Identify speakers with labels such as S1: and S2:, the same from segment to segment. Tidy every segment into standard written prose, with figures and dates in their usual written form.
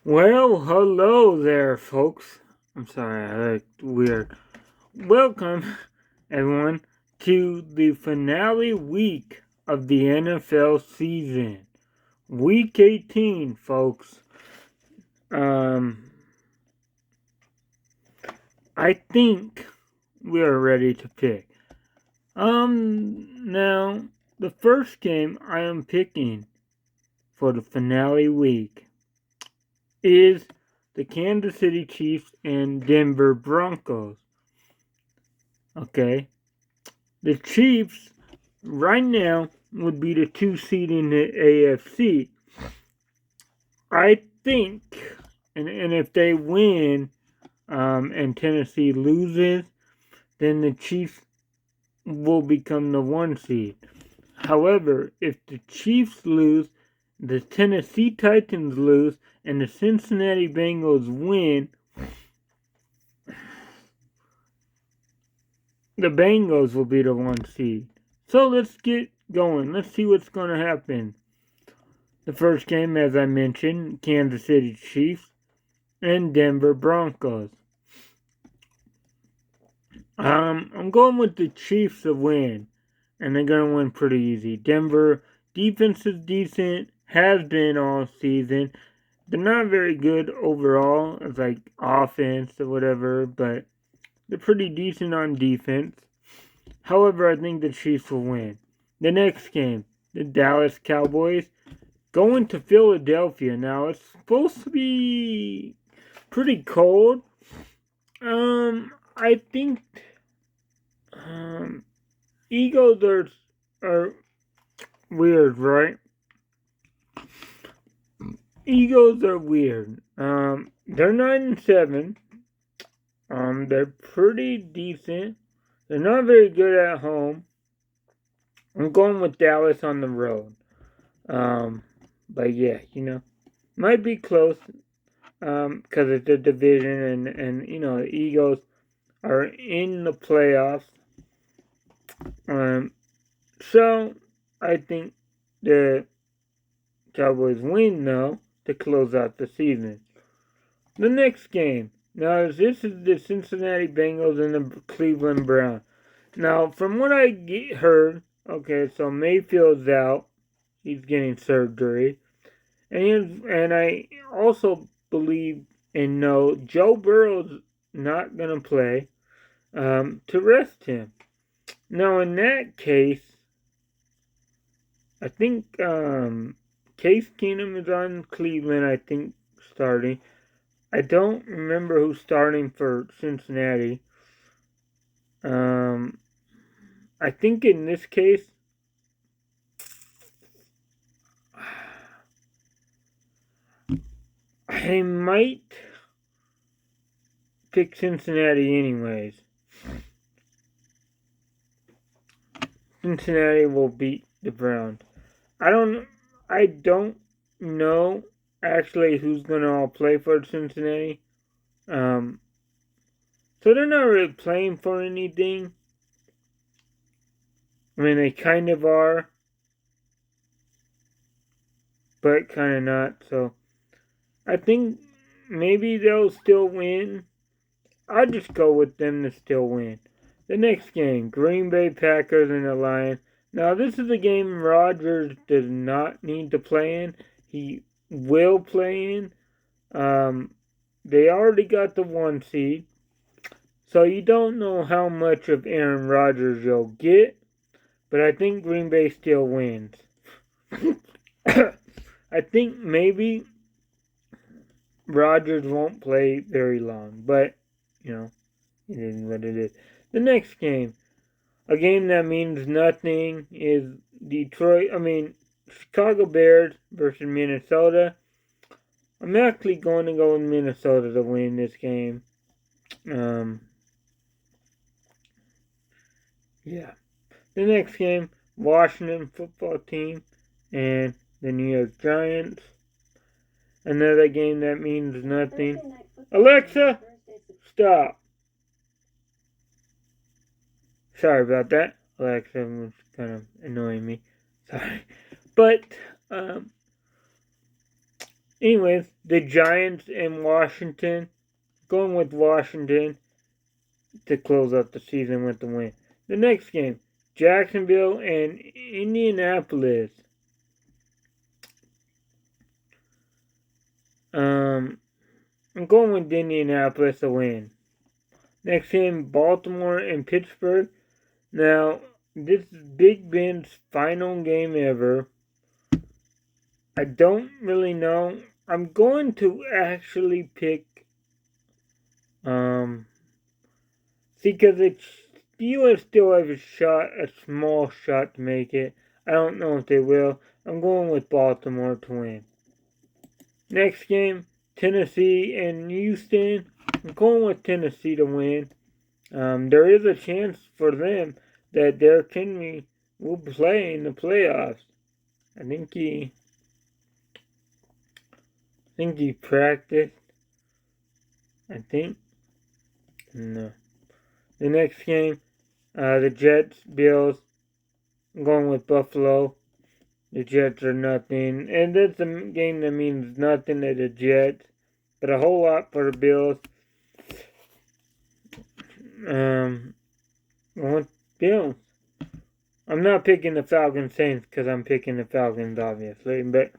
S1: Well, hello there, folks. I'm sorry, I looked weird. Welcome, everyone, to the finale week of the NFL season. Week 18, folks. Um, I think we are ready to pick. Now, the first game I am picking for the finale week is the Kansas City Chiefs and Denver Broncos. Okay. The Chiefs right now would be the 2 seed in the AFC. I think, and if they win and Tennessee loses, then the Chiefs will become the 1 seed. However, if the Chiefs lose, the Tennessee Titans lose, and the Cincinnati Bengals win, the Bengals will be the 1 seed. So let's get going. Let's see what's going to happen. The first game, as I mentioned, Kansas City Chiefs and Denver Broncos. I'm going with the Chiefs to win, and they're going to win pretty easy. Denver defense is decent, has been all season. They're not very good overall as like offense or whatever, but they're pretty decent on defense. However, I think the Chiefs will win. The next game, the Dallas Cowboys going to Philadelphia. Now it's supposed to be pretty cold. I think Eagles are weird, right? Eagles are weird. They're 9-7. They're pretty decent. They're not very good at home. I'm going with Dallas on the road. But yeah, might be close. Because it's a division, and the Eagles are in the playoffs. So I think the Cowboys win though to close out the season. The next game. Now this is the Cincinnati Bengals and the Cleveland Browns. Now from what I heard, okay, so Mayfield's out. He's getting surgery. And I also believe and know Joe Burrow's not going to play to rest him. Now, in that case, I think Case Keenum is on Cleveland, I think, starting. I don't remember who's starting for Cincinnati. I think in this case, I might pick Cincinnati anyways. Cincinnati will beat the Browns. I don't know actually who's gonna all play for Cincinnati. So they're not really playing for anything. I mean, they kind of are, but kind of not. So I think maybe they'll still win. I'll just go with them to still win. The next game, Green Bay Packers and the Lions. Now, this is a game Rodgers does not need to play in. He will play in. They already got the 1 seed. So you don't know how much of Aaron Rodgers you'll get. But I think Green Bay still wins. I think maybe Rodgers won't play very long. But, it is what it is. The next game. A game that means nothing is Chicago Bears versus Minnesota. I'm actually going to go with Minnesota to win this game. Yeah. The next game, Washington football team and the New York Giants. Another game that means nothing. Alexa, stop. Sorry about that. Alexa was kind of annoying me. Sorry. But, Anyways, the Giants and Washington. Going with Washington to close out the season with the win. The next game, Jacksonville and Indianapolis. I'm going with Indianapolis to win. Next game, Baltimore and Pittsburgh. Now, this is Big Ben's final game ever. I don't really know. I'm going to actually pick because the Steelers still have a small shot to make it. I don't know if they will. I'm going with Baltimore to win. Next game, Tennessee and Houston. I'm going with Tennessee to win. There is a chance for them that Derrick Henry will play in the playoffs. I think he practiced. No. The next game, the Jets, Bills. I'm going with Buffalo. The Jets are nothing. And that's a game that means nothing to the Jets, but a whole lot for the Bills. I want Bills. I'm not picking the Falcons Saints because I'm picking the Falcons, obviously. But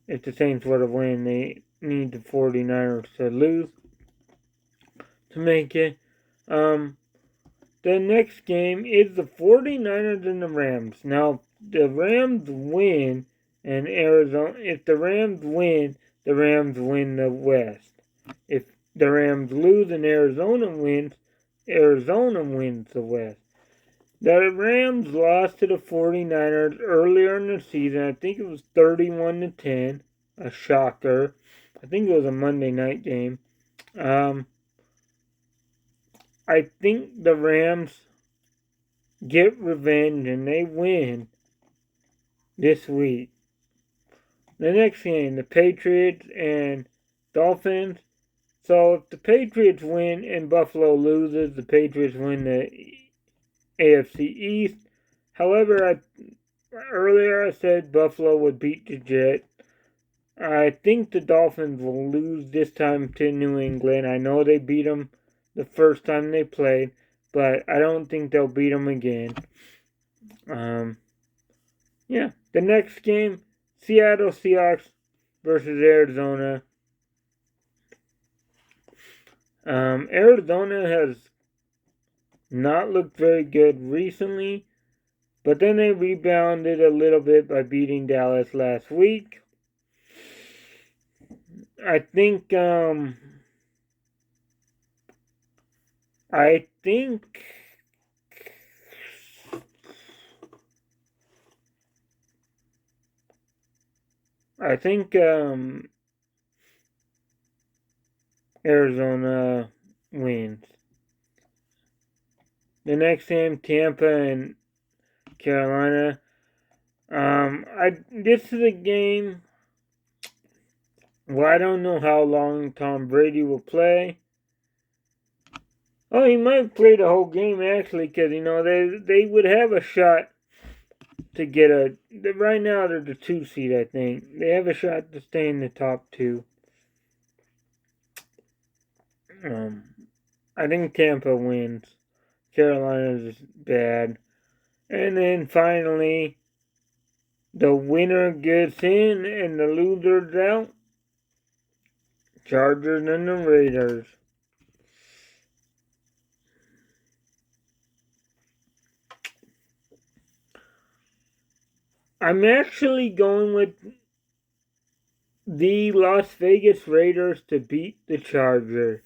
S1: if the Saints were to win, they need the 49ers to lose to make it. The next game is the 49ers and the Rams. Now, the Rams win and Arizona. If the Rams win the West. If the Rams lose and Arizona wins the West. The Rams lost to the 49ers earlier in the season. I think it was 31-10. A shocker. I think it was a Monday night game. I think the Rams get revenge and they win this week. The next game, the Patriots and Dolphins. So if the Patriots win and Buffalo loses, the Patriots win the AFC East. However, earlier I said Buffalo would beat the Jets. I think the Dolphins will lose this time to New England. I know they beat them the first time they played, but I don't think they'll beat them again. The next game, Seattle Seahawks versus Arizona. Arizona has not looked very good recently, but then they rebounded a little bit by beating Dallas last week. I think Arizona wins. The next game, Tampa and Carolina. This is a game where I don't know how long Tom Brady will play. Oh, he might play the whole game actually, because they would have a shot to get right now they're the 2 seed, I think. They have a shot to stay in the top 2. I think Tampa wins. Carolina's bad. And then finally, the winner gets in and the loser's out. Chargers and the Raiders. I'm actually going with the Las Vegas Raiders to beat the Chargers.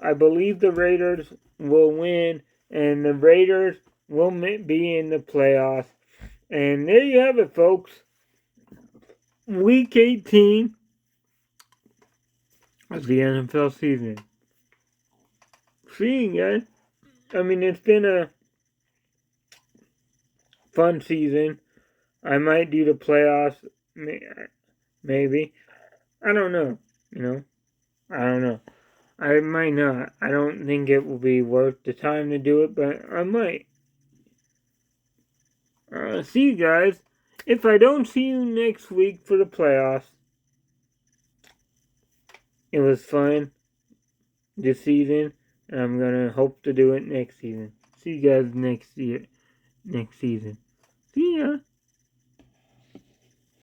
S1: I believe the Raiders will win and the Raiders will be in the playoffs. And there you have it, folks. Week 18 of the NFL season. See you guys. It's been a fun season. I might do the playoffs, maybe. I don't know, I don't know. I might not. I don't think it will be worth the time to do it, but I might. See you guys. If I don't see you next week for the playoffs, It was fun this season, and I'm gonna hope to do it next season. See you guys next season. See ya.